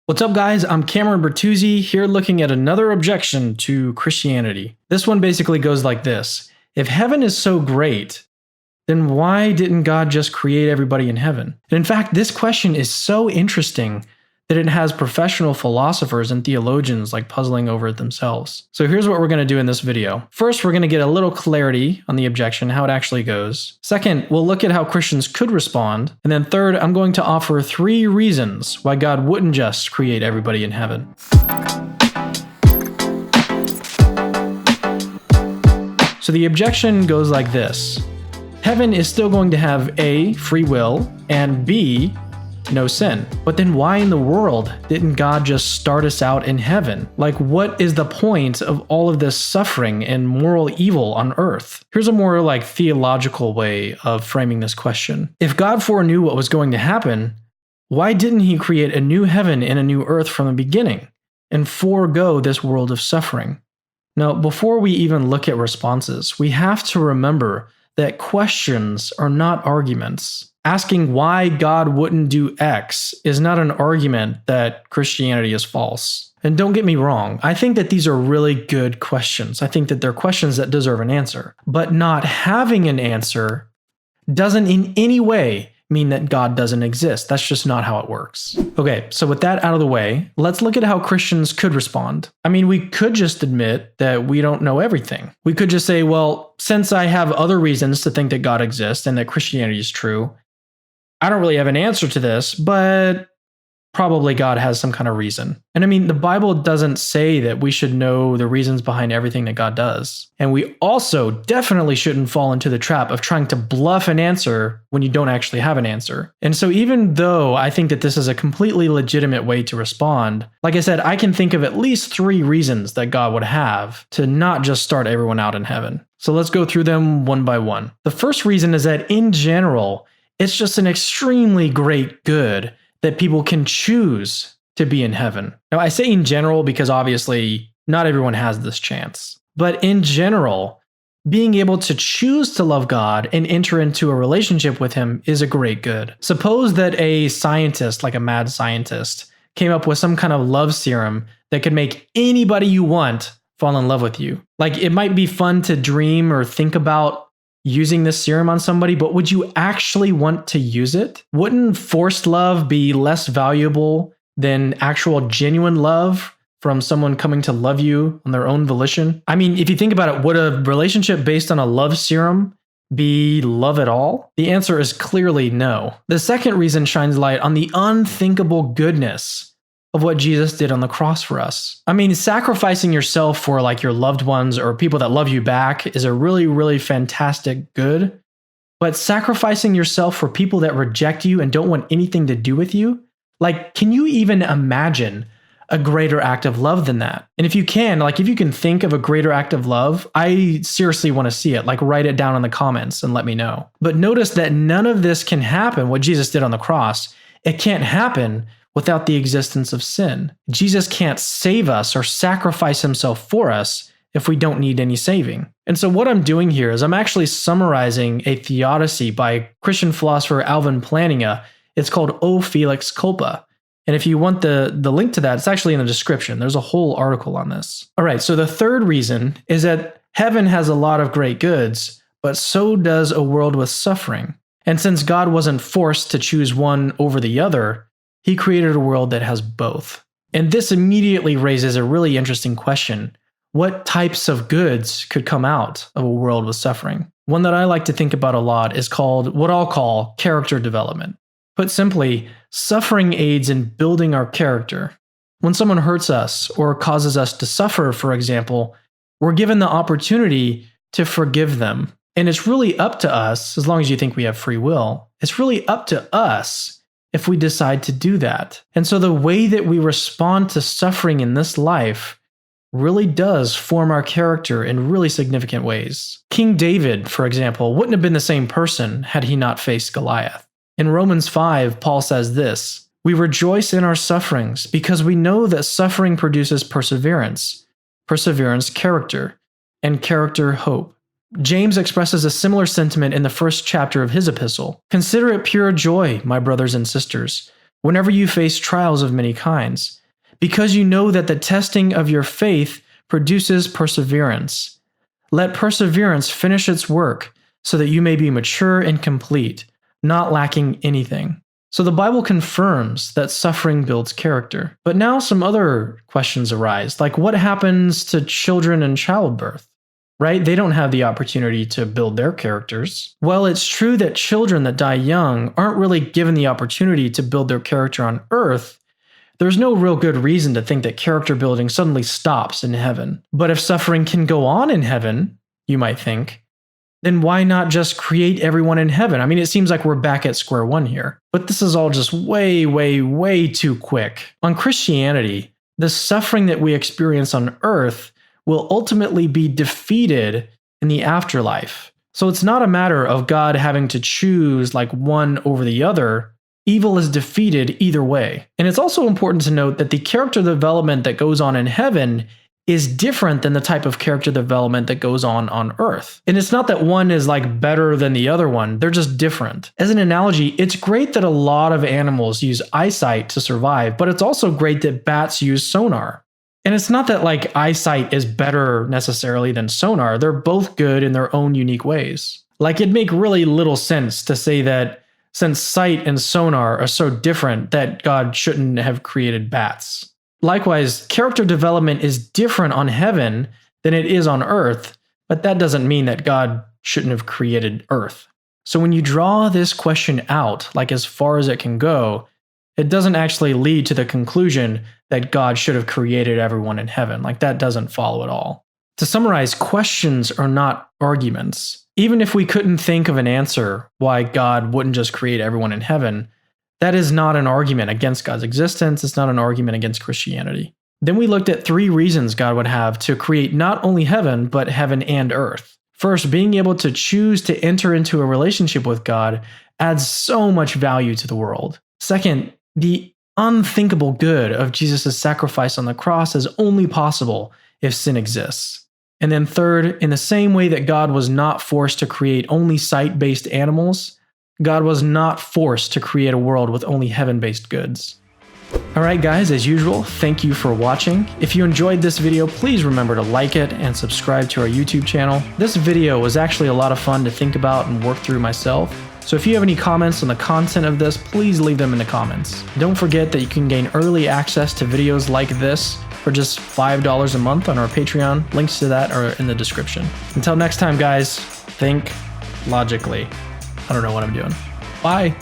What's up, guys? I'm Cameron Bertuzzi here looking at another objection to Christianity. This one basically goes like this. If heaven is so great, then why didn't God just create everybody in heaven? And in fact, this question is so interesting that it has professional philosophers and theologians like puzzling over it themselves. So here's what we're going to do in this video. First, we're going to get a little clarity on the objection, how it actually goes. Second, we'll look at how Christians could respond. And then third, I'm going to offer 3 reasons why God wouldn't just create everybody in heaven. So the objection goes like this. Heaven is still going to have A, free will, and B, no sin. But then why in the world didn't God just start us out in heaven? Like, what is the point of all of this suffering and moral evil on earth? Here's a more theological way of framing this question. If God foreknew what was going to happen, why didn't he create a new heaven and a new earth from the beginning and forego this world of suffering? Now, before we even look at responses, we have to remember that questions are not arguments. Asking why God wouldn't do X is not an argument that Christianity is false. And don't get me wrong, I think that these are really good questions. I think that they're questions that deserve an answer. But not having an answer doesn't in any way mean that God doesn't exist. That's just not how it works. Okay, so with that out of the way, let's look at how Christians could respond. I mean, we could just admit that we don't know everything. We could just say, well, since I have other reasons to think that God exists and that Christianity is true, I don't really have an answer to this, but probably God has some kind of reason. And I mean, the Bible doesn't say that we should know the reasons behind everything that God does. And we also definitely shouldn't fall into the trap of trying to bluff an answer when you don't actually have an answer. And so even though I think that this is a completely legitimate way to respond, like I said, I can think of at least 3 reasons that God would have to not just start everyone out in heaven. So let's go through them one by one. The first reason is that in general, it's just an extremely great good that people can choose to be in heaven. Now, I say in general because obviously not everyone has this chance. But in general, being able to choose to love God and enter into a relationship with Him is a great good. Suppose that a scientist, like a mad scientist, came up with some kind of love serum that could make anybody you want fall in love with you. Like, it might be fun to dream or think about using this serum on somebody, but would you actually want to use it? Wouldn't forced love be less valuable than actual genuine love from someone coming to love you on their own volition? I mean, if you think about it, would a relationship based on a love serum be love at all? The answer is clearly no. The second reason shines light on the unthinkable goodness of what Jesus did on the cross for us. I mean, sacrificing yourself for your loved ones or people that love you back is a really, really fantastic good. But sacrificing yourself for people that reject you and don't want anything to do with you, can you even imagine a greater act of love than that? And if you can, if you can think of a greater act of love, I seriously want to see it. Write it down in the comments and let me know. But notice that none of this can happen, what Jesus did on the cross. It can't happen without the existence of sin. Jesus can't save us or sacrifice himself for us if we don't need any saving. And so what I'm doing here is I'm actually summarizing a theodicy by Christian philosopher Alvin Plantinga. It's called O Felix Culpa. And if you want the link to that, it's actually in the description. There's a whole article on this. All right, so the third reason is that heaven has a lot of great goods, but so does a world with suffering. And since God wasn't forced to choose one over the other, He created a world that has both. And this immediately raises a really interesting question. What types of goods could come out of a world with suffering? One that I like to think about a lot is called what I'll call character development. Put simply, suffering aids in building our character. When someone hurts us or causes us to suffer, for example, we're given the opportunity to forgive them. And it's really up to us, as long as you think we have free will, it's really up to us if we decide to do that. And so the way that we respond to suffering in this life really does form our character in really significant ways. King David, for example, wouldn't have been the same person had he not faced Goliath. In Romans 5, Paul says this, "We rejoice in our sufferings because we know that suffering produces perseverance, perseverance character, and character hope." James expresses a similar sentiment in the first chapter of his epistle. "Consider it pure joy, my brothers and sisters, whenever you face trials of many kinds, because you know that the testing of your faith produces perseverance. Let perseverance finish its work, so that you may be mature and complete, not lacking anything. So the Bible confirms that suffering builds character. But now some other questions arise, like what happens to children in childbirth? Right? They don't have the opportunity to build their characters. Well, it's true that children that die young aren't really given the opportunity to build their character on earth. There's no real good reason to think that character building suddenly stops in heaven. But if suffering can go on in heaven, you might think, then why not just create everyone in heaven? I mean, it seems like we're back at square one here. But this is all just way, way, way too quick. On Christianity, the suffering that we experience on earth will ultimately be defeated in the afterlife. So it's not a matter of God having to choose like one over the other. Evil is defeated either way. And it's also important to note that the character development that goes on in heaven is different than the type of character development that goes on earth. And it's not that one is like better than the other one, they're just different. As an analogy, it's great that a lot of animals use eyesight to survive, but it's also great that bats use sonar. And it's not that like eyesight is better necessarily than sonar, they're both good in their own unique ways. Like it'd make really little sense to say that since sight and sonar are so different that God shouldn't have created bats. Likewise, character development is different on heaven than it is on earth, but that doesn't mean that God shouldn't have created earth. So when you draw this question out, like as far as it can go, it doesn't actually lead to the conclusion that God should have created everyone in heaven. Like that doesn't follow at all. To summarize, questions are not arguments. Even if we couldn't think of an answer why God wouldn't just create everyone in heaven, that is not an argument against God's existence. It's not an argument against Christianity. Then we looked at 3 reasons God would have to create not only heaven, but heaven and earth. First, being able to choose to enter into a relationship with God adds so much value to the world. Second, the unthinkable good of Jesus' sacrifice on the cross is only possible if sin exists. And then third, in the same way that God was not forced to create only sight-based animals, God was not forced to create a world with only heaven-based goods. Alright guys, as usual, thank you for watching. If you enjoyed this video, please remember to like it and subscribe to our YouTube channel. This video was actually a lot of fun to think about and work through myself. So if you have any comments on the content of this, please leave them in the comments. Don't forget that you can gain early access to videos like this for just $5 a month on our Patreon. Links to that are in the description. Until next time guys, think logically. I don't know what I'm doing. Bye.